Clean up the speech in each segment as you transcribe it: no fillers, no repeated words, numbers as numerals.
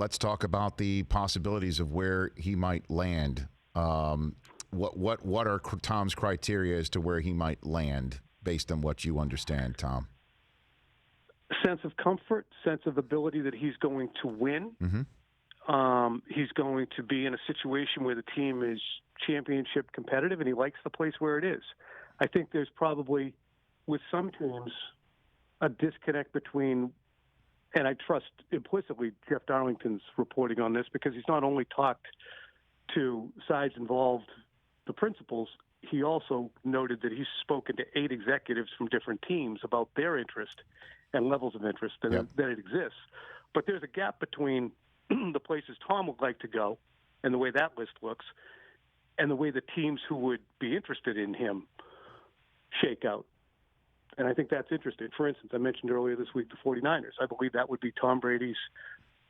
let's talk about the possibilities of where he might land. What are Tom's criteria as to where he might land based on what you understand, Tom? Sense of comfort, sense of ability that he's going to win. He's going to be in a situation where the team is championship competitive, and he likes the place where it is. I think there's probably, with some teams, a disconnect between, and I trust implicitly Jeff Darlington's reporting on this, because he's not only talked to sides involved, the principals, he also noted that he's spoken to 8 executives from different teams about their interest and levels of interest that it exists. But there's a gap between the places Tom would like to go and the way that list looks and the way the teams who would be interested in him shake out. And I think that's interesting. For instance, I mentioned earlier this week the 49ers. I believe that would be Tom Brady's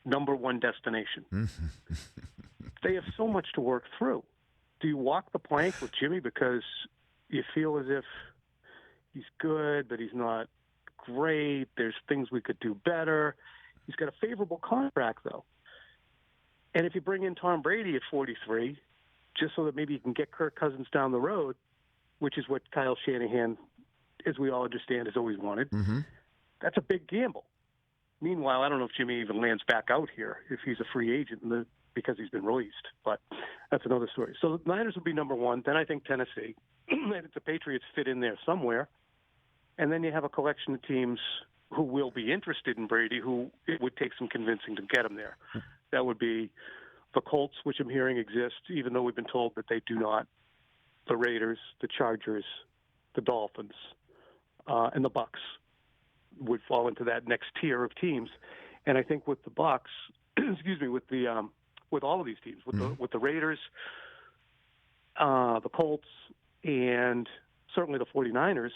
number one destination. They have so much to work through. Do you walk the plank with Jimmy because you feel as if he's good, but he's not great? There's things we could do better. He's got a favorable contract, though. And if you bring in Tom Brady at 43, just so that maybe you can get Kirk Cousins down the road, which is what Kyle Shanahan, as we all understand, has always wanted, that's a big gamble. Meanwhile, I don't know if Jimmy even lands back out here if he's a free agent because he's been released. But that's another story. So the Niners would be number one. Then I think Tennessee. And the Patriots fit in there somewhere. And then you have a collection of teams who will be interested in Brady, who it would take some convincing to get him there. That would be the Colts, which I'm hearing exist, even though we've been told that they do not. The Raiders, the Chargers, the Dolphins, and the Bucs would fall into that next tier of teams. And I think with the Bucs, excuse me, with all of these teams, with the Raiders, the Colts, and certainly the 49ers,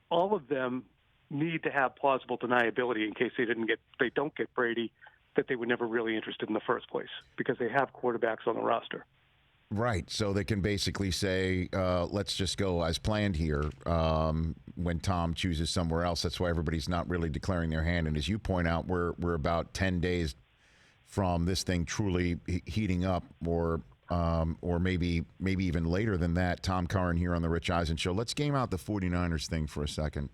all of them need to have plausible deniability in case they don't get Brady, that they were never really interested in the first place, because they have quarterbacks on the roster. Right. So they can basically say, let's just go as planned here when Tom chooses somewhere else. That's why everybody's not really declaring their hand. And as you point out, we're about 10 days from this thing truly heating up, or maybe even later than that. Tom Curran here on the Rich Eisen Show. Let's game out the 49ers thing for a second.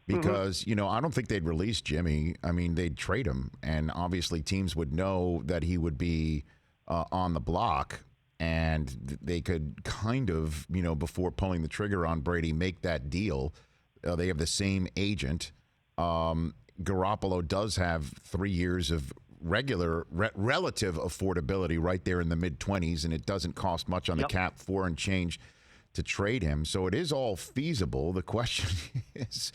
Because, I don't think they'd release Jimmy. I mean, they'd trade him. And obviously teams would know that he would be on the block. And they could kind of, before pulling the trigger on Brady, make that deal. They have the same agent. Garoppolo does have 3 years of relative affordability right there in the mid-20s, and it doesn't cost much on the cap, 4 and change, to trade him. So it is all feasible. The question is,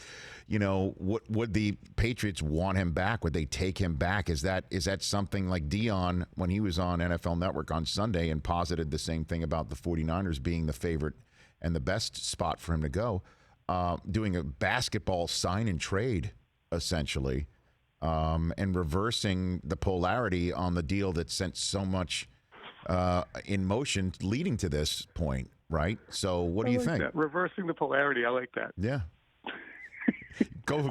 what would the Patriots want him back? Would they take him back? Is that something like Dion, when he was on NFL Network on Sunday and posited the same thing about the 49ers being the favorite and the best spot for him to go, doing a basketball sign and trade, essentially, and reversing the polarity on the deal that sent so much in motion leading to this point, right? So what do you think? That. Reversing the polarity, I like that. Yeah. Go.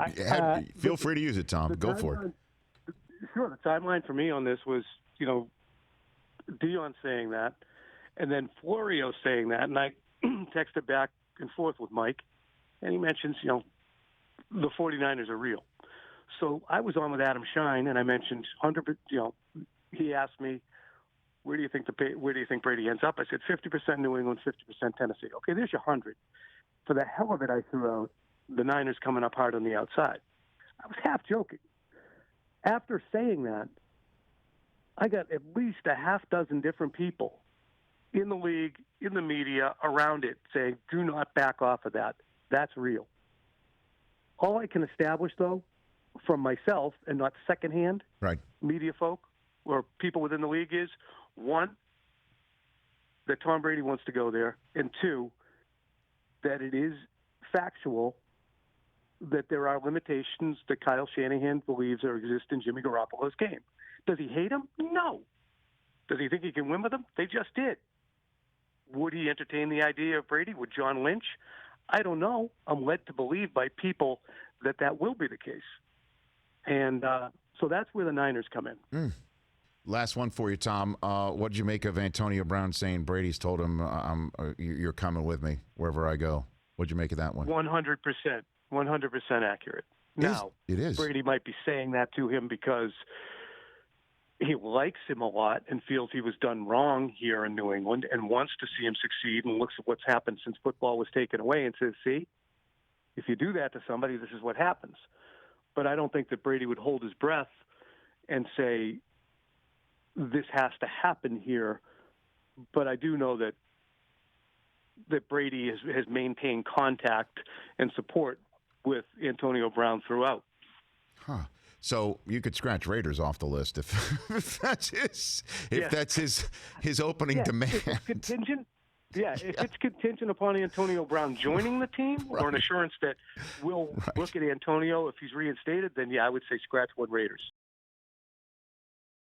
Feel free to use it, Tom. Go for it. Sure. The timeline for me on this was, Dion saying that, and then Florio saying that, and I texted back and forth with Mike, and he mentions, the 49ers are real. So I was on with Adam Shine, and I mentioned 100. He asked me, where do you think Brady ends up? I said 50% New England, 50% Tennessee. Okay, there's your 100. For the hell of it, I threw out the Niners coming up hard on the outside. I was half joking. After saying that, I got at least a half dozen different people in the league, in the media, around it saying, do not back off of that. That's real. All I can establish, though, from myself and not secondhand media folk or people within the league is, one, that Tom Brady wants to go there, and two, that it is factual that there are limitations that Kyle Shanahan believes exist in Jimmy Garoppolo's game. Does he hate him? No. Does he think he can win with him? They just did. Would he entertain the idea of Brady? Would John Lynch? I don't know. I'm led to believe by people that will be the case. And So that's where the Niners come in. Last one for you, Tom. What did you make of Antonio Brown saying Brady's told him, you're coming with me wherever I go? What did you make of that one? 100%. 100% accurate. Now, it is. Brady might be saying that to him because he likes him a lot and feels he was done wrong here in New England and wants to see him succeed and looks at what's happened since football was taken away and says, see, if you do that to somebody, this is what happens. But I don't think that Brady would hold his breath and say, this has to happen here. But I do know that Brady has maintained contact and support with Antonio Brown throughout. Huh. So you could scratch Raiders off the list if that's his opening demand. If it's contingent, if it's contingent upon Antonio Brown joining the team or an assurance that we'll look at Antonio if he's reinstated, then I would say scratch one Raiders.